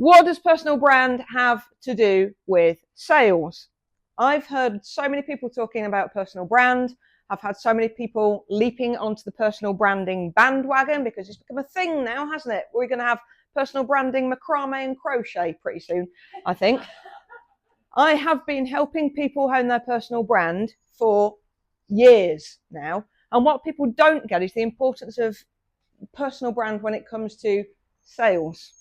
What does personal brand have to do with sales? I've heard so many people talking about personal brand. I've had so many people leaping onto the personal branding bandwagon because it's become a thing now, hasn't it? We're going to have personal branding, macrame and crochet pretty soon, I think. I have been helping people hone their personal brand for years now. And what people don't get is the importance of personal brand when it comes to sales.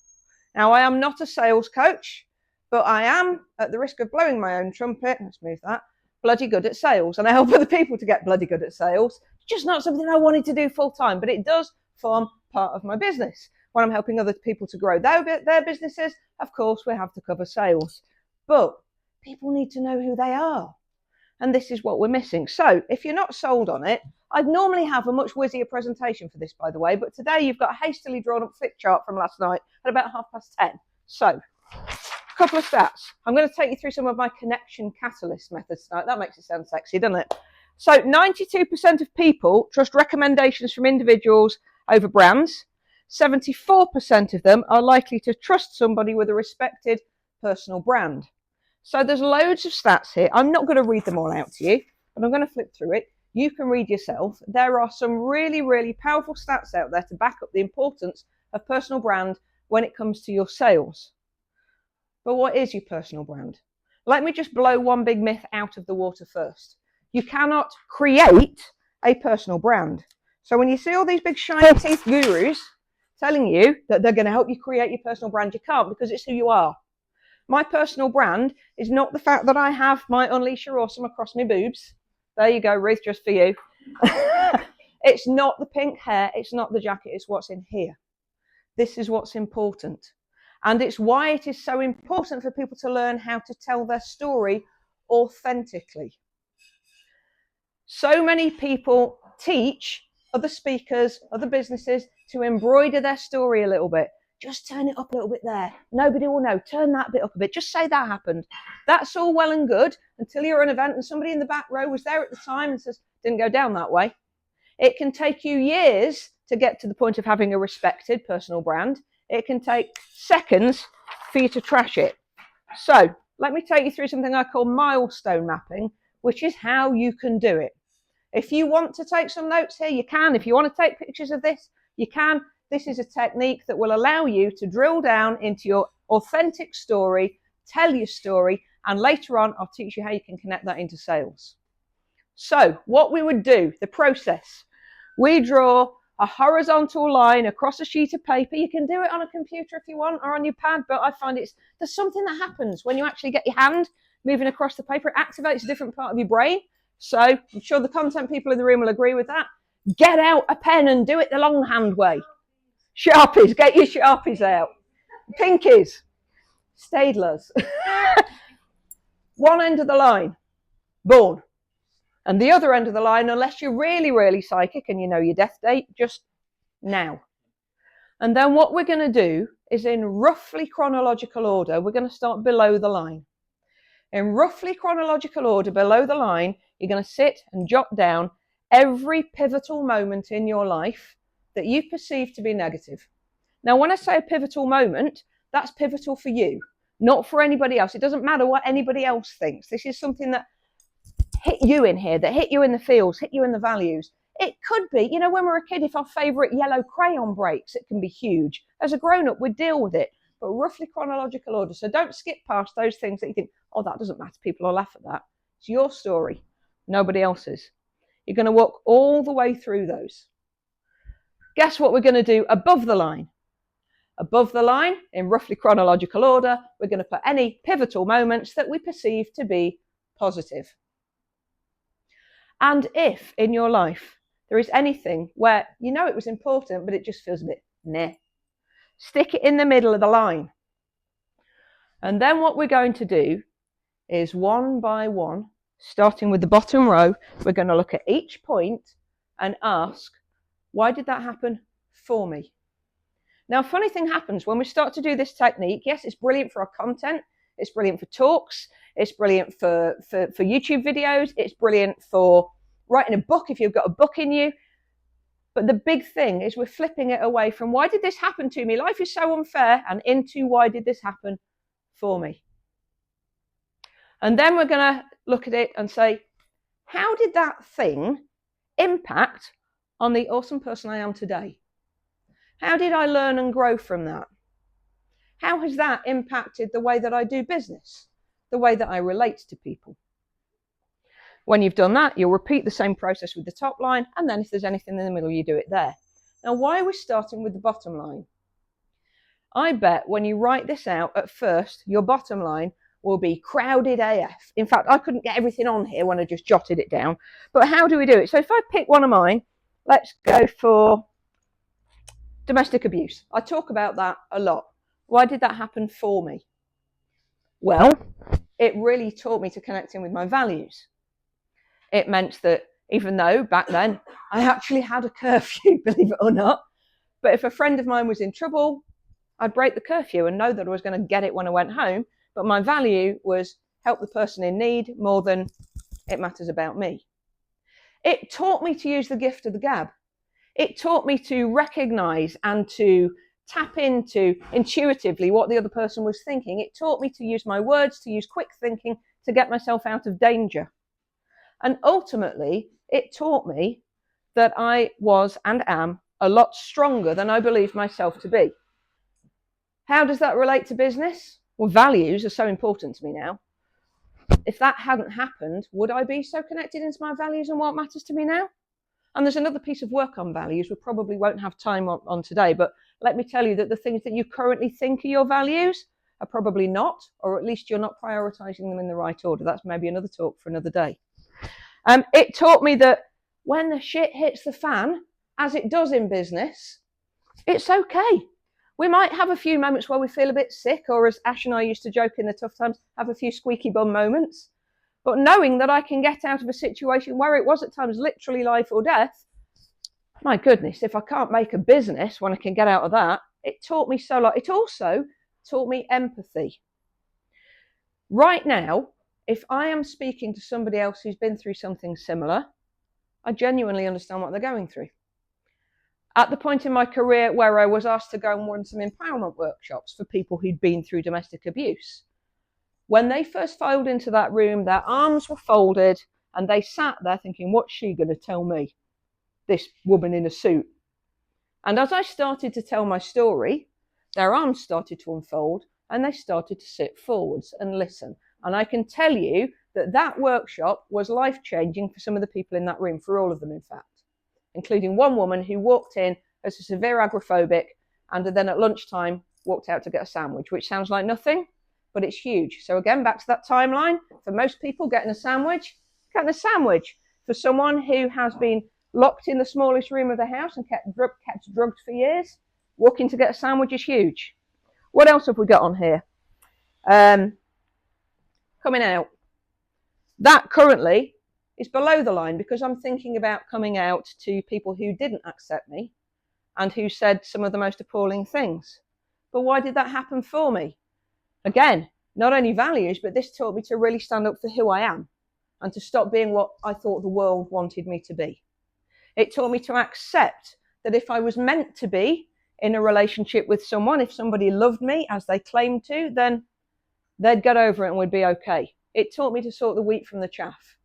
Now, I am not a sales coach, but I am, at the risk of blowing my own trumpet, let's move that, bloody good at sales. And I help other people to get bloody good at sales. It's just not something I wanted to do full time, but it does form part of my business. When I'm helping other people to grow their businesses, of course, we have to cover sales. But people need to know who they are. And this is what we're missing. So if you're not sold on it, I'd normally have a much whizzier presentation for this, by the way, but today you've got a hastily drawn up flip chart from last night at about 10:30. So, a couple of stats. I'm going to take you through some of my connection catalyst methods tonight. That makes it sound sexy, doesn't it? So, 92% of people trust recommendations from individuals over brands. 74% of them are likely to trust somebody with a respected personal brand. So there's loads of stats here. I'm not going to read them all out to you, but I'm going to flip through it. You can read yourself. There are some really, really powerful stats out there to back up the importance of personal brand when it comes to your sales. But what is your personal brand? Let me just blow one big myth out of the water first. You cannot create a personal brand. So when you see all these big shiny teeth gurus telling you that they're going to help you create your personal brand, you can't, because it's who you are. My personal brand is not the fact that I have my Unleash Your Awesome across my boobs. There you go, Ruth, just for you. It's not the pink hair. It's not the jacket. It's what's in here. This is what's important. And it's why it is so important for people to learn how to tell their story authentically. So many people teach other speakers, other businesses to embroider their story a little bit. Just turn it up a little bit there. Nobody will know. Turn that bit up a bit. Just say that happened. That's all well and good until you're at an event and somebody in the back row was there at the time and says, didn't go down that way. It can take you years to get to the point of having a respected personal brand. It can take seconds for you to trash it. So let me take you through something I call milestone mapping, which is how you can do it. If you want to take some notes here, you can. If you want to take pictures of this, you can. This is a technique that will allow you to drill down into your authentic story, tell your story, and later on, I'll teach you how you can connect that into sales. So what we would do, the process, we draw a horizontal line across a sheet of paper. You can do it on a computer if you want, or on your pad, but I find there's something that happens when you actually get your hand moving across the paper. It activates a different part of your brain. So I'm sure the content people in the room will agree with that. Get out a pen and do it the longhand way. Sharpies, get your Sharpies out. Pinkies, Staedlers. One end of the line, born. And the other end of the line, unless you're really, really psychic and you know your death date, just now. And then what we're going to do is, in roughly chronological order, we're going to start below the line. In roughly chronological order, below the line, you're going to sit and jot down every pivotal moment in your life that you perceive to be negative. Now, when I say a pivotal moment, that's pivotal for you, not for anybody else. It doesn't matter what anybody else thinks. This is something that hit you in here, that hit you in the feels, hit you in the values. It could be, when we're a kid, if our favourite yellow crayon breaks, it can be huge. As a grown-up, we deal with it, but roughly chronological order. So don't skip past those things that you think, oh, that doesn't matter. People will laugh at that. It's your story, nobody else's. You're going to walk all the way through those. Guess what we're going to do above the line? Above the line, in roughly chronological order, we're going to put any pivotal moments that we perceive to be positive. And if in your life there is anything where it was important, but it just feels a bit meh, stick it in the middle of the line. And then what we're going to do is, one by one, starting with the bottom row, we're going to look at each point and ask, why did that happen for me? Now, a funny thing happens when we start to do this technique. Yes, it's brilliant for our content. It's brilliant for talks. It's brilliant for YouTube videos. It's brilliant for writing a book if you've got a book in you. But the big thing is we're flipping it away from why did this happen to me? Life is so unfair, and into why did this happen for me? And then we're going to look at it and say, how did that thing impact on the awesome person I am today? How did I learn and grow from that? How has that impacted the way that I do business, the way that I relate to people? When you've done that, you'll repeat the same process with the top line, and then if there's anything in the middle, you do it there. Now, why are we starting with the bottom line? I bet when you write this out at first, your bottom line will be crowded AF. In fact, I couldn't get everything on here when I just jotted it down. But how do we do it? So if I pick one of mine, let's go for domestic abuse. I talk about that a lot. Why did that happen for me? Well, it really taught me to connect in with my values. It meant that even though back then I actually had a curfew, believe it or not, but if a friend of mine was in trouble, I'd break the curfew and know that I was going to get it when I went home. But my value was help the person in need more than it matters about me. It taught me to use the gift of the gab. It taught me to recognize and to tap into intuitively what the other person was thinking. It taught me to use my words, to use quick thinking, to get myself out of danger. And ultimately, it taught me that I was and am a lot stronger than I believed myself to be. How does that relate to business? Well, values are so important to me now. If that hadn't happened, would I be so connected into my values and what matters to me now? And there's another piece of work on values we probably won't have time on today, but let me tell you that the things that you currently think are your values are probably not, or at least you're not prioritizing them in the right order. That's maybe another talk for another day. It taught me that when the shit hits the fan, as it does in business, it's okay. We might have a few moments where we feel a bit sick, or as Ash and I used to joke in the tough times, have a few squeaky bum moments. But knowing that I can get out of a situation where it was at times literally life or death, my goodness, if I can't make a business when I can get out of that, it taught me so lot. It also taught me empathy. Right now, if I am speaking to somebody else who's been through something similar, I genuinely understand what they're going through. At the point in my career where I was asked to go and run some empowerment workshops for people who'd been through domestic abuse, when they first filed into that room, their arms were folded and they sat there thinking, what's she going to tell me, this woman in a suit? And as I started to tell my story, their arms started to unfold and they started to sit forwards and listen. And I can tell you that that workshop was life-changing for some of the people in that room, for all of them, in fact, including one woman who walked in as a severe agoraphobic and then at lunchtime walked out to get a sandwich, which sounds like nothing, but it's huge. So again, back to that timeline, for most people, getting a sandwich. For someone who has been locked in the smallest room of the house and kept drugged for years, walking to get a sandwich is huge. What else have we got on here? Coming out. That currently is below the line because I'm thinking about coming out to people who didn't accept me and who said some of the most appalling things. But why did that happen for me? Again, not only values, but this taught me to really stand up for who I am and to stop being what I thought the world wanted me to be. It taught me to accept that if I was meant to be in a relationship with someone, if somebody loved me as they claimed to, then they'd get over it and we'd be okay. It taught me to sort the wheat from the chaff.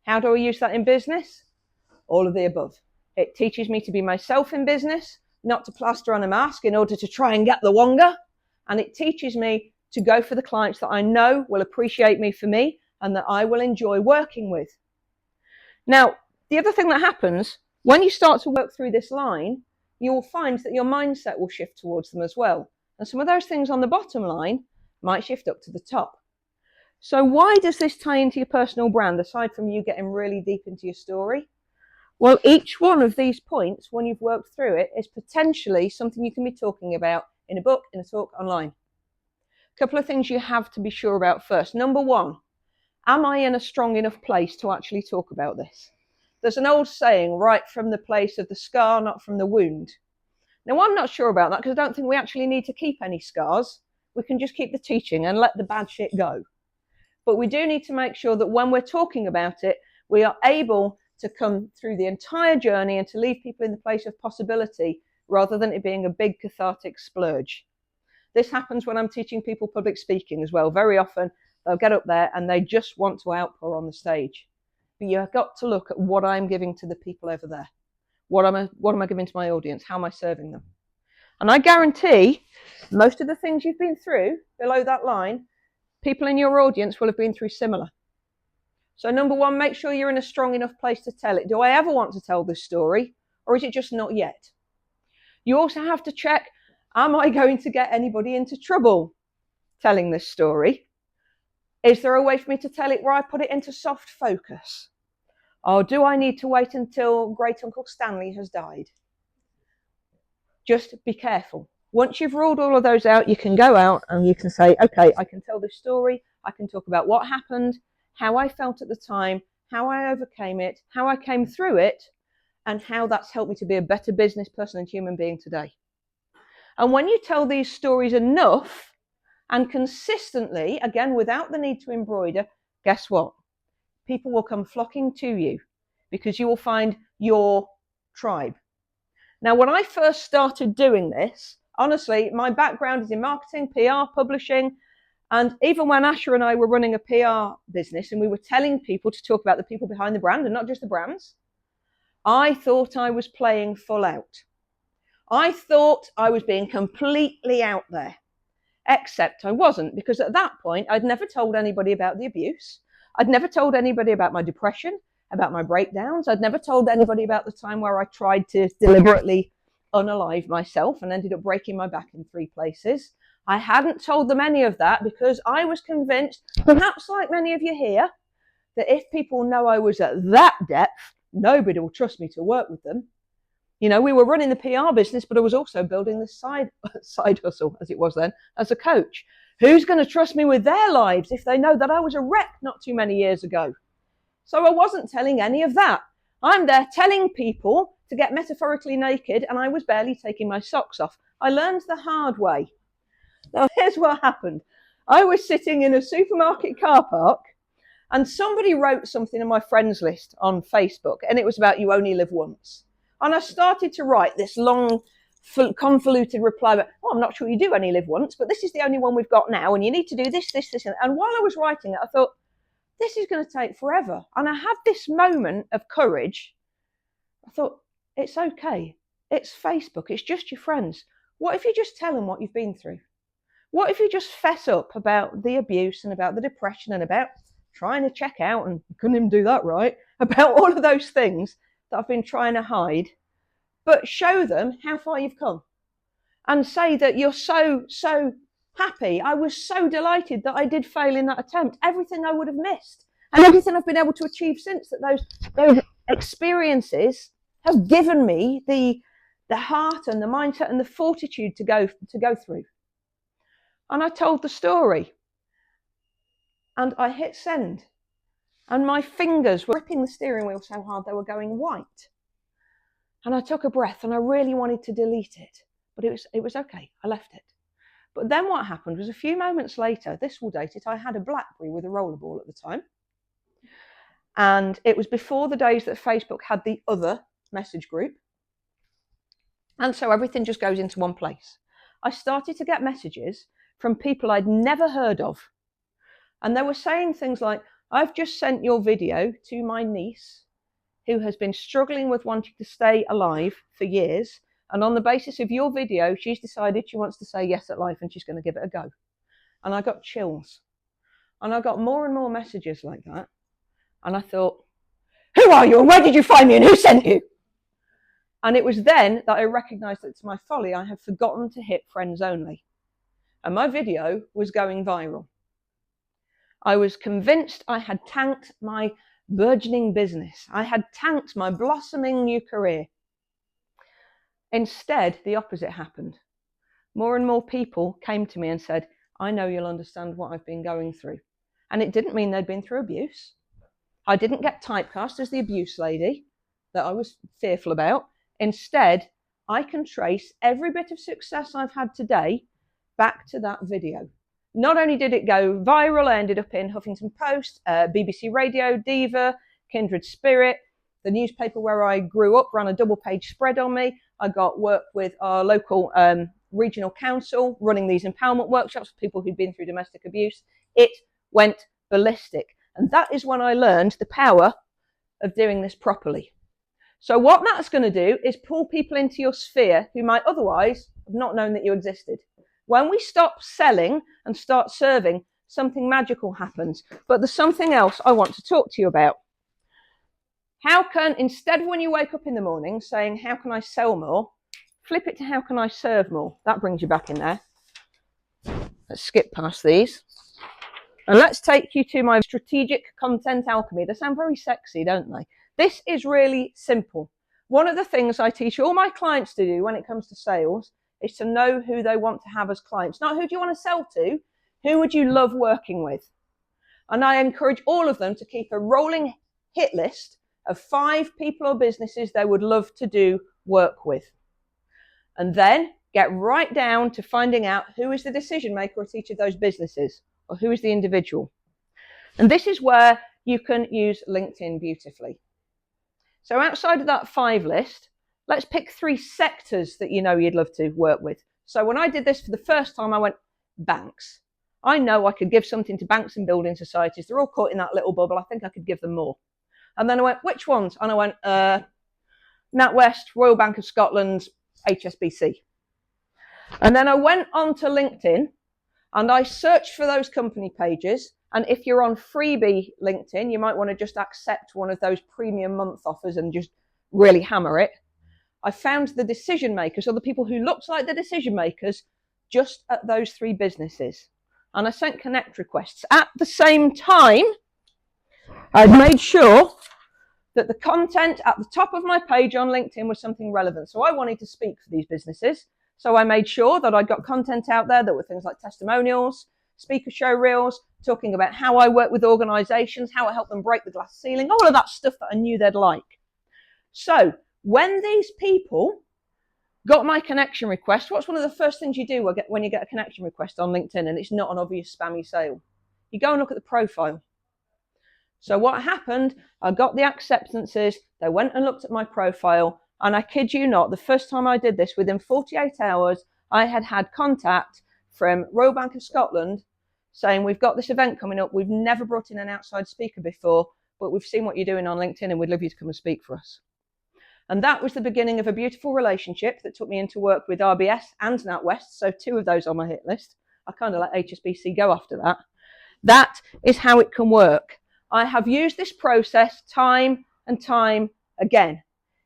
How do I use that in business? All of the above. It teaches me to be myself in business, not to plaster on a mask in order to try and get the wonga. And it teaches me to go for the clients that I know will appreciate me for me and that I will enjoy working with. Now, the other thing that happens, when you start to work through this line, you will find that your mindset will shift towards them as well. And some of those things on the bottom line might shift up to the top. So why does this tie into your personal brand, aside from you getting really deep into your story? Well, each one of these points, when you've worked through it, is potentially something you can be talking about in a book, in a talk, online. A couple of things you have to be sure about first. Number one, am I in a strong enough place to actually talk about this? There's an old saying, right from the place of the scar, not from the wound. Now, I'm not sure about that because I don't think we actually need to keep any scars. We can just keep the teaching and let the bad shit go. But we do need to make sure that when we're talking about it, we are able to come through the entire journey and to leave people in the place of possibility rather than it being a big cathartic splurge. This happens when I'm teaching people public speaking as well. Very often they'll get up there and they just want to outpour on the stage. But you've got to look at what I'm giving to the people over there. What am I giving to my audience? How am I serving them? And I guarantee most of the things you've been through below that line, people in your audience will have been through similar. So number one, make sure you're in a strong enough place to tell it. Do I ever want to tell this story, or is it just not yet? You also have to check, am I going to get anybody into trouble telling this story? Is there a way for me to tell it where I put it into soft focus? Or do I need to wait until Great Uncle Stanley has died? Just be careful. Once you've ruled all of those out, you can go out and you can say, okay, I can tell this story. I can talk about what happened, how I felt at the time, how I overcame it, how I came through it, and how that's helped me to be a better business person and human being today. And when you tell these stories enough and consistently, again, without the need to embroider, guess what? People will come flocking to you because you will find your tribe. Now, when I first started doing this, honestly, my background is in marketing, PR, publishing. And even when Asher and I were running a PR business and we were telling people to talk about the people behind the brand and not just the brands, I thought I was playing full out. I thought I was being completely out there, except I wasn't, because at that point, I'd never told anybody about the abuse. I'd never told anybody about my depression, about my breakdowns. I'd never told anybody about the time where I tried to deliberately unalive myself and ended up breaking my back in 3 places. I hadn't told them any of that because I was convinced, perhaps like many of you here, that if people know I was at that depth, nobody will trust me to work with them. You know, we were running the PR business, but I was also building this side hustle, as it was then, as a coach. Who's going to trust me with their lives if they know that I was a wreck not too many years ago? So I wasn't telling any of that. I'm there telling people to get metaphorically naked, and I was barely taking my socks off. I learned the hard way. Now, here's what happened. I was sitting in a supermarket car park, and somebody wrote something in my friends list on Facebook, and it was about you only live once. And I started to write this long, convoluted reply about, I'm not sure you do only live once, but this is the only one we've got now, and you need to do this, this, this. And while I was writing it, I thought, this is going to take forever. And I had this moment of courage. I thought, it's okay. It's Facebook. It's just your friends. What if you just tell them what you've been through? What if you just fess up about the abuse and about the depression and about trying to check out, and couldn't even do that right, about all of those things that I've been trying to hide, but show them how far you've come and say that you're so happy. I was so delighted that I did fail in that attempt. Everything I would have missed and everything I've been able to achieve since, that those experiences have given me the heart and the mindset and the fortitude to go through. And I told the story, and I hit send, and my fingers were gripping the steering wheel so hard they were going white. And I took a breath, and I really wanted to delete it, but it was okay. I left it. But then what happened was, a few moments later, this will date it, I had a BlackBerry with a rollerball at the time. And it was before the days that Facebook had the other message group. And so everything just goes into one place. I started to get messages from people I'd never heard of. And they were saying things like, I've just sent your video to my niece, who has been struggling with wanting to stay alive for years. And on the basis of your video, she's decided she wants to say yes at life and she's going to give it a go. And I got chills. And I got more and more messages like that. And I thought, who are you and where did you find me and who sent you? And it was then that I recognized that, to my folly, I had forgotten to hit friends only. And my video was going viral. I was convinced I had tanked my burgeoning business. I had tanked my blossoming new career. Instead, the opposite happened. More and more people came to me and said, I know you'll understand what I've been going through. And it didn't mean they'd been through abuse. I didn't get typecast as the abuse lady that I was fearful about. Instead, I can trace every bit of success I've had today back to that video. Not only did it go viral, I ended up in Huffington Post, BBC Radio, Diva, Kindred Spirit, The newspaper where I grew up ran a double-page spread on me. I got work with our local regional council running these empowerment workshops for people who'd been through domestic abuse. It went ballistic. And that is when I learned the power of doing this properly. So what that's going to do is pull people into your sphere who might otherwise have not known that you existed. When we stop selling and start serving, something magical happens. But there's something else I want to talk to you about. How can, instead of when you wake up in the morning saying, how can I sell more, flip it to how can I serve more? That brings you back in there. Let's skip past these. And let's take you to my strategic content alchemy. They sound very sexy, don't they? This is really simple. One of the things I teach all my clients to do when it comes to sales is to know who they want to have as clients. Not who do you want to sell to, who would you love working with? And I encourage all of them to keep a rolling hit list of 5 people or businesses they would love to do work with. And then get right down to finding out who is the decision maker at each of those businesses, or who is the individual. And this is where you can use LinkedIn beautifully. So outside of that 5 list, let's pick 3 sectors that you know you'd love to work with. So when I did this for the first time, I went, banks. I know I could give something to banks and building societies. They're all caught in that little bubble. I think I could give them more. And then I went, which ones? And I went, NatWest, Royal Bank of Scotland, HSBC. And then I went onto LinkedIn and I searched for those company pages. And if you're on freebie LinkedIn, you might want to just accept one of those premium month offers and just really hammer it. I found the decision makers, or the people who looked like the decision makers, just at those 3 businesses. And I sent connect requests. At the same time, I'd made sure that the content at the top of my page on LinkedIn was something relevant. So I wanted to speak for these businesses. So I made sure that I got content out there that were things like testimonials, speaker show reels, talking about how I work with organizations, how I help them break the glass ceiling, all of that stuff that I knew they'd like. So when these people got my connection request, what's one of the first things you do when you get a connection request on LinkedIn and it's not an obvious spammy sale? You go and look at the profile. So what happened, I got the acceptances, they went and looked at my profile, and I kid you not, the first time I did this, within 48 hours, I had contact from Royal Bank of Scotland saying, we've got this event coming up, we've never brought in an outside speaker before, but we've seen what you're doing on LinkedIn and we'd love you to come and speak for us. And that was the beginning of a beautiful relationship that took me into work with RBS and NatWest, so 2 of those on my hit list. I kind of let HSBC go after that. That is how it can work. I have used this process time and time again.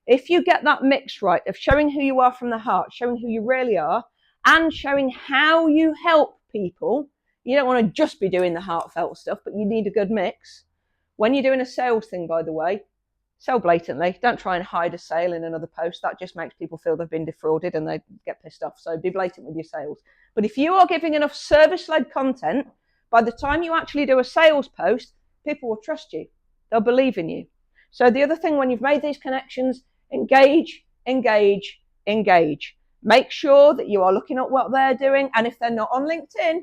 If you get that mix right of showing who you are from the heart, showing who you really are, and showing how you help people, you don't want to just be doing the heartfelt stuff, but you need a good mix. When you're doing a sales thing, by the way, sell blatantly. Don't try and hide a sale in another post. That just makes people feel they've been defrauded and they get pissed off. So be blatant with your sales. But if you are giving enough service-led content, by the time you actually do a sales post, people will trust you. They'll believe in you. So the other thing, when you've made these connections, engage, engage, engage. Make sure that you are looking at what they're doing. And if they're not on LinkedIn,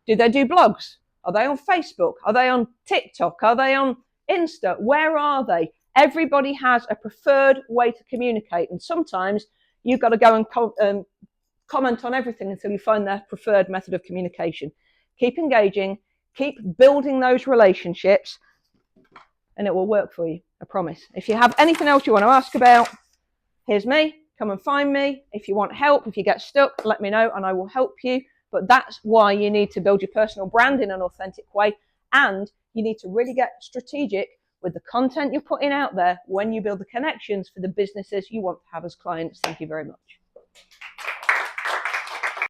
do they do blogs? Are they on Facebook? Are they on TikTok? Are they on Insta? Where are they? Everybody has a preferred way to communicate. And sometimes you've got to go and comment on everything until you find their preferred method of communication. Keep engaging. Keep building those relationships, and it will work for you, I promise. If you have anything else you want to ask about, here's me. Come and find me. If you want help, if you get stuck, let me know and I will help you. But that's why you need to build your personal brand in an authentic way, and you need to really get strategic with the content you're putting out there when you build the connections for the businesses you want to have as clients. Thank you very much.